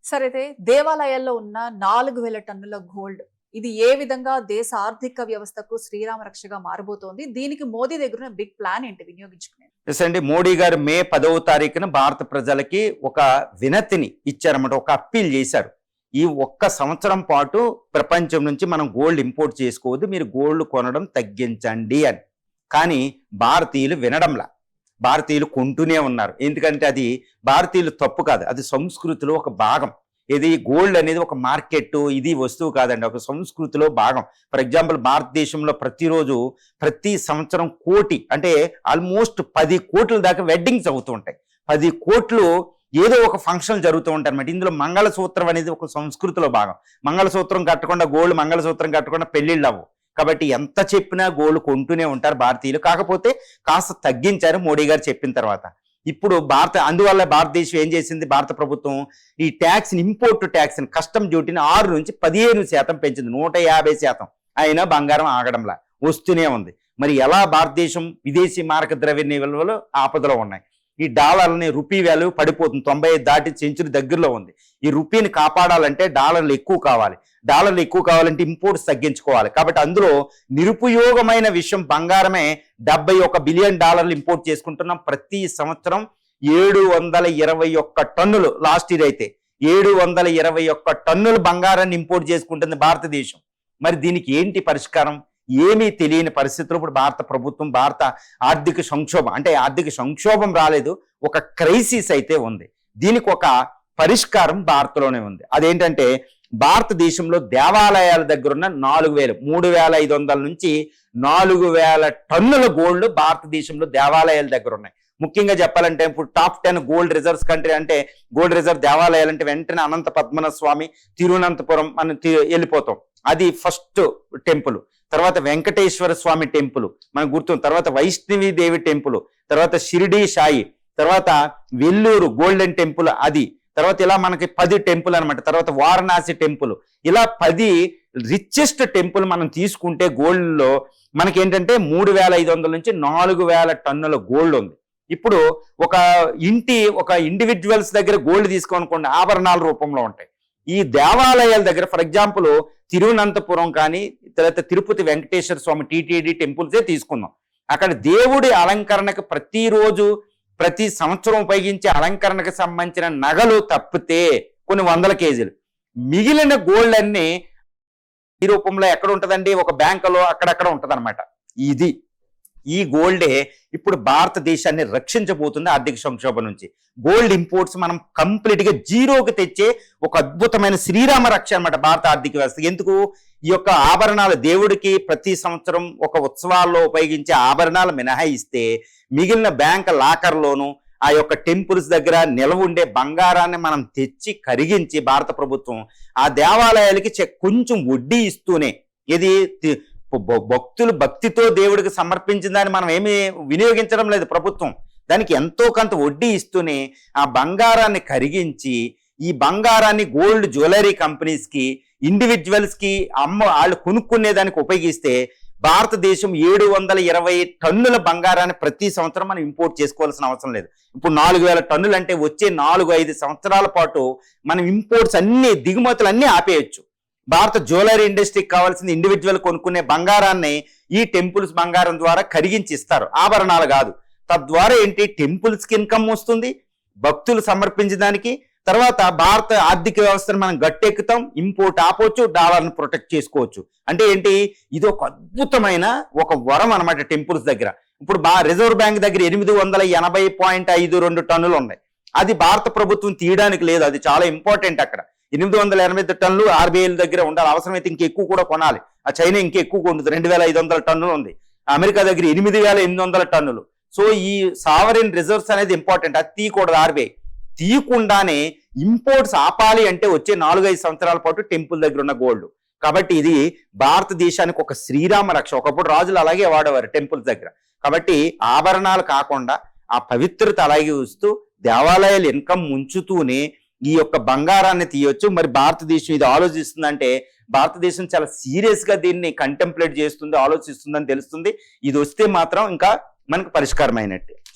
సరే అయితే దేవాలయాల్లో ఉన్న 4000 టన్నుల గోల్డ్ ఇది ఏ విధంగా దేశ ఆర్థిక వ్యవస్థకు శ్రీరామ రక్షగా మారబోతోంది? దీనికి మోదీ దగ్గర బిగ్ ప్లాన్ ఏంటి వినియోగించుకునేది? ఎస్ అండి. మోడీ గారు మే 10వ తారీఖున భారత ప్రజలకి ఒక వినతిని ఇచ్చారన్నమాట. ఒక అప్పీల్ చేశారు. ఈ ఒక్క సంవత్సరం పాటు ప్రపంచం నుంచి మనం గోల్డ్ ఇంపోర్ట్ చేసుకోవద్దు, మీరు గోల్డ్ కొనడం తగ్గించండి అని. కానీ భారతీయులు వినడంలా, భారతీయులు కొంటూనే ఉన్నారు. ఎందుకంటే అది భారతీయులు తప్పు కాదు, అది సంస్కృతిలో ఒక భాగం. ఇది గోల్డ్ అనేది ఒక మార్కెట్, ఇది వస్తువు కాదండి, ఒక సంస్కృతిలో భాగం. ఫర్ ఎగ్జాంపుల్ భారతదేశంలో ప్రతిరోజు ప్రతి సంవత్సరం కోటి అంటే ఆల్మోస్ట్ 10 కోట్ల దాకా వెడ్డింగ్స్ అవుతూ ఉంటాయి. 10 కోట్లు ఏదో ఒక ఫంక్షన్ జరుగుతూ ఉంటాయి అనమాట. ఇందులో మంగళసూత్రం అనేది ఒక సంస్కృతిలో భాగం. మంగళసూత్రం కట్టకుండా గోల్డ్, మంగళసూత్రం కట్టకుండా పెళ్లిళ్ళు అవ్వు. కాబట్టి ఎంత చెప్పినా గోల్డ్ కొంటూనే ఉంటారు భారతీయులు. కాకపోతే కాస్త తగ్గించారు మోడీ గారు చెప్పిన తర్వాత. ఇప్పుడు అందువల్ల భారతదేశం ఏం చేసింది, భారత ప్రభుత్వం ఈ ట్యాక్స్, ఇంపోర్ట్ ట్యాక్స్ కస్టమ్ డ్యూటీని 6 నుంచి 15% పెంచింది, 150%. అయినా బంగారం ఆగడంలా వస్తూనే ఉంది. మరి ఎలా భారతదేశం విదేశీ మారక ద్రవ్య నిల్వలు ఆపదలో ఉన్నాయి. ఈ డాలర్ని, రూపీ వాల్యూ పడిపోతుంది, 95 దాటి సెంచురీ దగ్గరలో ఉంది. ఈ రూపీని కాపాడాలంటే డాలర్లు ఎక్కువ కావాలి. డాలర్లు ఎక్కువ కావాలంటే ఇంపోర్ట్స్ తగ్గించుకోవాలి. కాబట్టి అందులో నిరుపయోగమైన విషయం బంగారమే. 71 బిలియన్ డాలర్లు ఇంపోర్ట్ చేసుకుంటున్నాం ప్రతి సంవత్సరం. 721 టన్నులు, లాస్ట్ ఇయర్ అయితే 721 టన్నులు బంగారాన్ని ఇంపోర్ట్ చేసుకుంటుంది భారతదేశం. మరి దీనికి ఏంటి పరిష్కారం? ఏమీ తెలియని పరిస్థితుల్లో ఇప్పుడు భారత ప్రభుత్వం, భారత ఆర్థిక సంక్షోభం, అంటే ఆర్థిక సంక్షోభం రాలేదు, ఒక క్రైసిస్ అయితే ఉంది. దీనికి ఒక పరిష్కారం భారత్లోనే ఉంది. అదేంటంటే భారతదేశంలో దేవాలయాల దగ్గర ఉన్న 3500 నుంచి 4000 టన్నుల గోల్డ్ భారతదేశంలో దేవాలయాల దగ్గర ఉన్నాయి. ముఖ్యంగా చెప్పాలంటే ఇప్పుడు టాప్ 10 గోల్డ్ రిజర్వ్స్ కంట్రీ అంటే, గోల్డ్ రిజర్వ్ దేవాలయాలు అంటే వెంటనే అనంత పద్మనాభ స్వామి, తిరువనంతపురం మనం వెళ్ళిపోతాం, అది ఫస్ట్ టెంపుల్. తర్వాత వెంకటేశ్వర స్వామి టెంపుల్ మనకు గుర్తుంది, తర్వాత వైష్ణవి దేవి టెంపుల్, తర్వాత షిరిడి సాయి, తర్వాత వెల్లూరు గోల్డెన్ టెంపుల్, అది తర్వాత ఇలా మనకి 10 టెంపుల్ అనమాట. తర్వాత వారణాసి టెంపుల్, ఇలా 10 రిచెస్ట్ టెంపుల్ మనం తీసుకుంటే గోల్డ్లో మనకి ఏంటంటే 3500 నుంచి 4000 టన్నుల గోల్డ్ ఉంది. ఇప్పుడు ఒక ఇండివిజువల్స్ దగ్గర గోల్డ్ తీసుకోనుకోండి, ఆభరణాల రూపంలో ఉంటాయి. ఈ దేవాలయాల దగ్గర ఫర్ ఎగ్జాంపుల్ తిరువనంతపురం కానీ, తర్వాత తిరుపతి వెంకటేశ్వర స్వామి టీటీడీ టెంపుల్సే తీసుకుందాం. అక్కడ దేవుడి అలంకరణకు ప్రతిరోజు ప్రతి సంవత్సరం ఉపయోగించే అలంకరణకు సంబంధించిన నగలు తప్పితే కొన్ని 100 కేజీలు, మిగిలిన గోల్డ్ అన్ని ఈ రూపంలో ఎక్కడ ఉంటుందండి, ఒక బ్యాంకులో అక్కడక్కడ ఉంటుంది అనమాట. ఈ గోల్డే ఇప్పుడు భారతదేశాన్ని రక్షించబోతుంది ఆర్థిక సంక్షోభం నుంచి. గోల్డ్ ఇంపోర్ట్స్ మనం కంప్లీట్ గా జీరోకి తెచ్చే ఒక అద్భుతమైన శ్రీరామ రక్ష అనమాట భారత ఆర్థిక వ్యవస్థ. ఎందుకు? ఈ యొక్క ఆభరణాలు దేవుడికి ప్రతి సంవత్సరం ఒక ఉత్సవాల్లో ఉపయోగించే ఆభరణాలు మినహాయిస్తే మిగిలిన బ్యాంక్ లాకర్లోను, ఆ యొక్క టెంపుల్స్ దగ్గర నిలవ ఉండే బంగారాన్ని మనం తెచ్చి కరిగించి భారత ప్రభుత్వం ఆ దేవాలయాలకి కొంచెం వడ్డీ ఇస్తూనే, ఇది భక్తులు భక్తితో దేవుడికి సమర్పించిన దాన్ని మనం ఏమీ వినియోగించడం లేదు ప్రభుత్వం, దానికి ఎంతో కొంత వడ్డీ ఇస్తూనే ఆ బంగారాన్ని కరిగించి ఈ బంగారాన్ని గోల్డ్ జ్యువెలరీ కంపెనీస్కి, ఇండివిజువల్స్కి వాళ్ళు కొనుక్కునేదానికి ఉపయోగిస్తే భారతదేశం 720 టన్నుల బంగారాన్ని ప్రతి సంవత్సరం మనం ఇంపోర్ట్ చేసుకోవాల్సిన అవసరం లేదు. ఇప్పుడు 4000 టన్నులు అంటే వచ్చే 4-5 సంవత్సరాల పాటు మనం ఇంపోర్ట్స్ అన్ని, దిగుమతులు అన్నీ ఆపేయచ్చు. భారత జ్యువెలరీ ఇండస్ట్రీకి కావాల్సిన ఇండివిజువల్ కొనుక్కునే బంగారాన్ని ఈ టెంపుల్స్ బంగారం ద్వారా కరిగించి ఇస్తారు, ఆభరణాలు కాదు. తద్వారా ఏంటి, టెంపుల్స్కి ఇన్కమ్ వస్తుంది, భక్తులు సమర్పించడానికి. తర్వాత భారత ఆర్థిక వ్యవస్థను మనం గట్టెక్కుతాం, ఇంపోర్ట్ ఆపవచ్చు, డాలర్ను ప్రొటెక్ట్ చేసుకోవచ్చు. అంటే ఏంటి, ఇది ఒక అద్భుతమైన ఒక వరం అనమాట టెంపుల్స్ దగ్గర. ఇప్పుడు రిజర్వ్ బ్యాంక్ దగ్గర 880.52 టన్నులు ఉన్నాయి, అది భారత ప్రభుత్వం తీయడానికి లేదు, అది చాలా ఇంపార్టెంట్. అక్కడ 880 టన్నులు ఆర్బీఐ దగ్గర ఉండాలి, అవసరమైతే ఇంకెక్కువ కూడా కొనాలి. ఆ చైనా ఇంకెక్కువ కొంటుంది, 2500 టన్నులు ఉంది. అమెరికా దగ్గర 8800 టన్నులు. సో ఈ సావరెన్ రిజర్వ్స్ అనేది ఇంపార్టెంట్, అది తీయకూడదు ఆర్బీఐ. తీయకుండానే ఇంపోర్ట్స్ ఆపాలి అంటే వచ్చే 4-5 సంవత్సరాల పాటు టెంపుల్ దగ్గర ఉన్న గోల్డ్. కాబట్టి ఇది భారతదేశానికి ఒక శ్రీరామ రక్ష. ఒకప్పుడు రాజులు అలాగే వాడేవారు టెంపుల్స్ దగ్గర. కాబట్టి ఆభరణాలు కాకుండా ఆ పవిత్రత అలాగే చూస్తూ దేవాలయాలు ఇన్కమ్ ఉంచుతూనే ఈ యొక్క బంగారాన్ని తీయొచ్చు. మరి భారతదేశం ఇది ఆలోచిస్తుందంటే భారతదేశం చాలా సీరియస్ గా దీన్ని కంటెంప్లేట్ చేస్తుంది, ఆలోచిస్తుందని తెలుస్తుంది. ఇది వస్తే మాత్రం ఇంకా మనకు పరిష్కారం అయినట్టే.